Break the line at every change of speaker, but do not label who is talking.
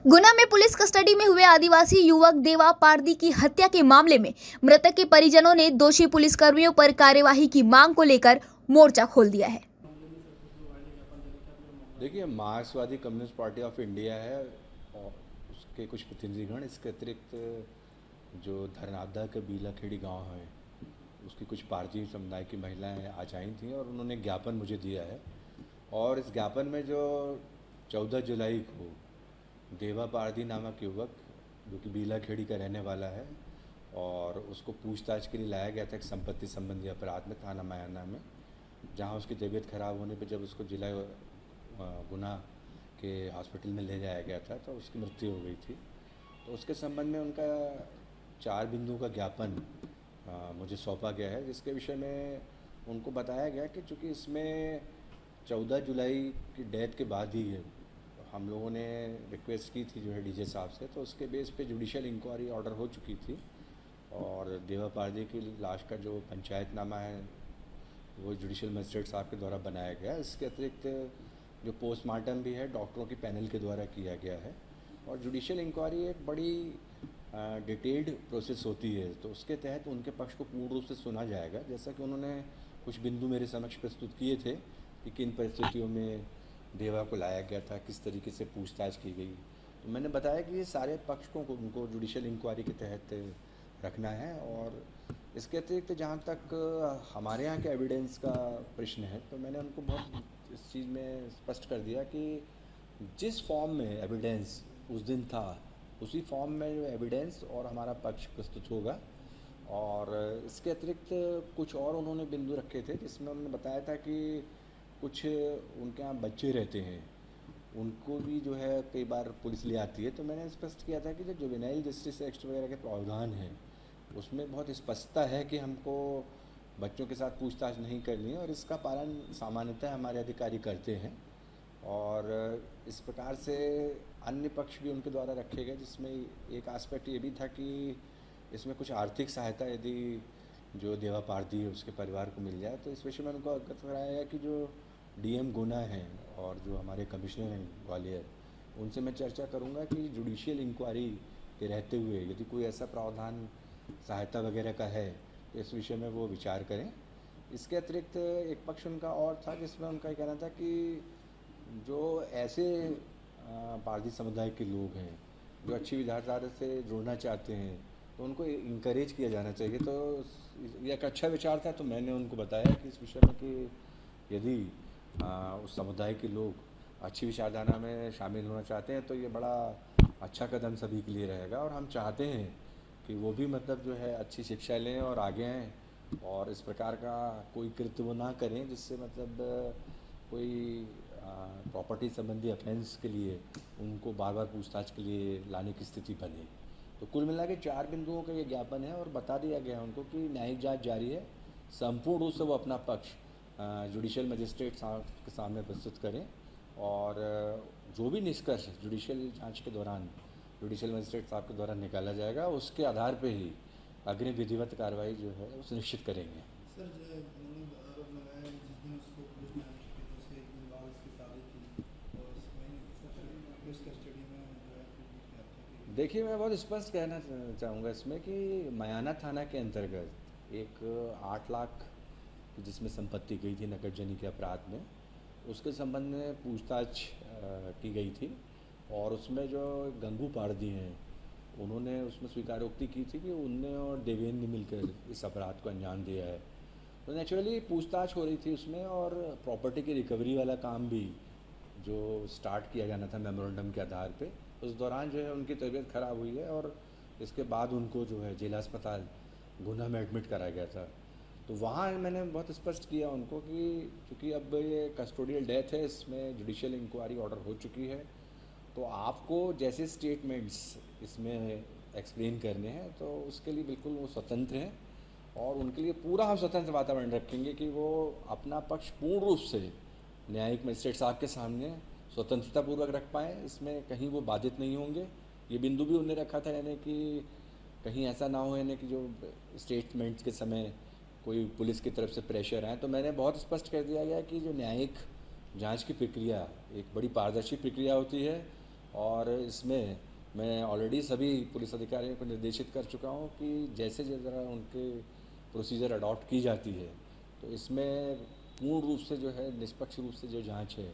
गुना में police custody में हुए आदिवासी युवक देवा पारदी की हत्या के मामले में मृतक के परिजनों ने दोषी पुलिसकर्मियों पर कार्यवाही की मांग को लेकर मोर्चा खोल दिया है।
देखिए, मार्क्सवादी कम्युनिस्ट पार्टी ऑफ इंडिया है और उसके कुछ प्रतिनिधिगण, इसके अतिरिक्त जो धरनादा के बीलाखेड़ी गांव है उसकी कुछ पारसी समुदाय की महिलाएं आज आई थी और उन्होंने ज्ञापन मुझे दिया है। और इस ज्ञापन में जो 14 जुलाई को देवा पारदी नामक युवक जो कि बीलाखेड़ी का रहने वाला है और उसको पूछताछ के लिए लाया गया था एक संपत्ति संबंधी अपराध में थाना मायाना में, जहां उसकी तबीयत खराब होने पर जब उसको जिला गुना के हॉस्पिटल में ले जाया गया था तो उसकी मृत्यु हो गई थी। तो उसके संबंध में उनका 4 बिंदुओं का ज्ञापन मुझे सौंपा गया है, जिसके विषय में उनको बताया गया कि चूँकि इसमें 14 जुलाई की डेथ के बाद ही हम लोगों ने रिक्वेस्ट की थी जो है डीजे साहब से, तो उसके बेस पे जुडिशियल इंक्वायरी ऑर्डर हो चुकी थी और देवा पारदी की लाश का जो पंचायतनामा है वो जुडिशियल मजिस्ट्रेट साहब के द्वारा बनाया गया। इसके अतिरिक्त जो पोस्टमार्टम भी है डॉक्टरों की पैनल के द्वारा किया गया है और जुडिशियल इंक्वायरी एक बड़ी डिटेल्ड प्रोसेस होती है, तो उसके तहत उनके पक्ष को पूर्ण रूप से सुना जाएगा। जैसा कि उन्होंने कुछ बिंदु मेरे समक्ष प्रस्तुत किए थे कि किन परिस्थितियों में देवा को लाया गया था, किस तरीके से पूछताछ की गई, तो मैंने बताया कि ये सारे पक्षों को उनको जुडिशियल इंक्वायरी के तहत रखना है। और इसके अतिरिक्त जहाँ तक हमारे यहाँ के एविडेंस का प्रश्न है तो मैंने उनको बहुत इस चीज़ में स्पष्ट कर दिया कि जिस फॉर्म में एविडेंस उस दिन था उसी फॉर्म में जो एविडेंस और हमारा पक्ष प्रस्तुत होगा। और इसके अतिरिक्त कुछ और उन्होंने बिंदु रखे थे जिसमें उन्होंने बताया था कि कुछ उनके यहाँ बच्चे रहते हैं, उनको भी जो है कई बार पुलिस ले आती है। तो मैंने स्पष्ट किया था कि जो जुवेनाइल जस्टिस एक्ट वगैरह के प्रावधान हैं उसमें बहुत स्पष्टता है कि हमको बच्चों के साथ पूछताछ नहीं करनी है और इसका पालन सामान्यतः हमारे अधिकारी करते हैं। और इस प्रकार से अन्य पक्ष भी उनके द्वारा रखे गए, जिसमें एक एस्पेक्ट ये भी था कि इसमें कुछ आर्थिक सहायता यदि जो देवा पारदी है उसके परिवार को मिल जाए, तो इस विषय में उनको अवगत कराया गया कि जो डीएम गुना हैं और जो हमारे कमिश्नर हैं ग्वालियर, उनसे मैं चर्चा करूंगा कि जुडिशियल इंक्वायरी के रहते हुए यदि कोई ऐसा प्रावधान सहायता वगैरह का है तो इस विषय में वो विचार करें। इसके अतिरिक्त एक पक्ष उनका और था जिसमें उनका कहना था कि जो ऐसे पारसी समुदाय के लोग हैं जो अच्छी विचारधारा से जुड़ना चाहते हैं तो उनको इंकरेज किया जाना चाहिए। तो यह एक अच्छा विचार था। तो मैंने उनको बताया कि इस विषय में कि यदि उस समुदाय के लोग अच्छी विचारधारा में शामिल होना चाहते हैं तो ये बड़ा अच्छा कदम सभी के लिए रहेगा और हम चाहते हैं कि वो भी मतलब जो है अच्छी शिक्षा लें और आगे आएँ और इस प्रकार का कोई कृत्य वो ना करें जिससे मतलब कोई प्रॉपर्टी संबंधी ऑफेंस के लिए उनको बार बार पूछताछ के लिए लाने की स्थिति बने। तो कुल मिला के 4 बिंदुओं का ये ज्ञापन है और बता दिया गया है उनको कि न्यायिक जांच जारी है, संपूर्ण रूप से वो अपना पक्ष जुडिशियल मजिस्ट्रेट साहब के सामने प्रस्तुत करें और जो भी निष्कर्ष जुडिशियल जांच के दौरान जुडिशियल मजिस्ट्रेट साहब के द्वारा निकाला जाएगा उसके आधार पे ही अग्रिम विधिवत कार्रवाई जो है वो सुनिश्चित करेंगे।
सर, जो उन्होंने आरोप लगाया है जिस दिन उसको पुलिस ने अरेस्ट किया उससे एक दिन बाद उसकी शादी थी और उसमें पुलिस कस्टडी में जो है हत्या की।
देखिए, मैं बहुत स्पष्ट कहना चाहूँगा इसमें कि मयाना थाना के अंतर्गत एक 8 लाख की जिसमें संपत्ति गई थी नकदजनी के अपराध में, उसके संबंध में पूछताछ की गई थी और उसमें जो गंगू पारदी हैं उन्होंने उसमें स्वीकारोक्ति की थी कि उनने और देवेंद्र ने मिलकर इस अपराध को अंजाम दिया है। तो नेचुरली पूछताछ हो रही थी उसमें और प्रॉपर्टी की रिकवरी वाला काम भी जो स्टार्ट किया जाना था मेमोरेंडम के आधार पे, उस दौरान जो है उनकी तबीयत ख़राब हुई है और इसके बाद उनको जो है जिला अस्पताल गुना में एडमिट कराया गया था। तो वहाँ मैंने बहुत स्पष्ट किया उनको कि चूँकि अब ये कस्टोडियल डेथ है, इसमें जुडिशियल इंक्वायरी ऑर्डर हो चुकी है, तो आपको जैसे स्टेटमेंट्स इसमें एक्सप्लेन करने हैं तो उसके लिए बिल्कुल वो स्वतंत्र हैं और उनके लिए पूरा हम स्वतंत्र वातावरण रखेंगे कि वो अपना पक्ष पूर्ण रूप से न्यायिक मजिस्ट्रेट साहब के सामने स्वतंत्रतापूर्वक रख पाएँ, इसमें कहीं वो बाधित नहीं होंगे। ये बिंदु भी उन्होंने रखा था, यानी कि कहीं ऐसा ना हो यानी कि जो स्टेटमेंट्स के समय कोई पुलिस की तरफ से प्रेशर आए। तो मैंने बहुत स्पष्ट कर दिया गया कि जो न्यायिक जांच की प्रक्रिया एक बड़ी पारदर्शी प्रक्रिया होती है और इसमें मैं ऑलरेडी सभी पुलिस अधिकारियों को निर्देशित कर चुका हूँ कि जैसे जैसे उनके प्रोसीजर अडॉप्ट की जाती है तो इसमें पूर्ण रूप से जो है निष्पक्ष रूप से जो जांच है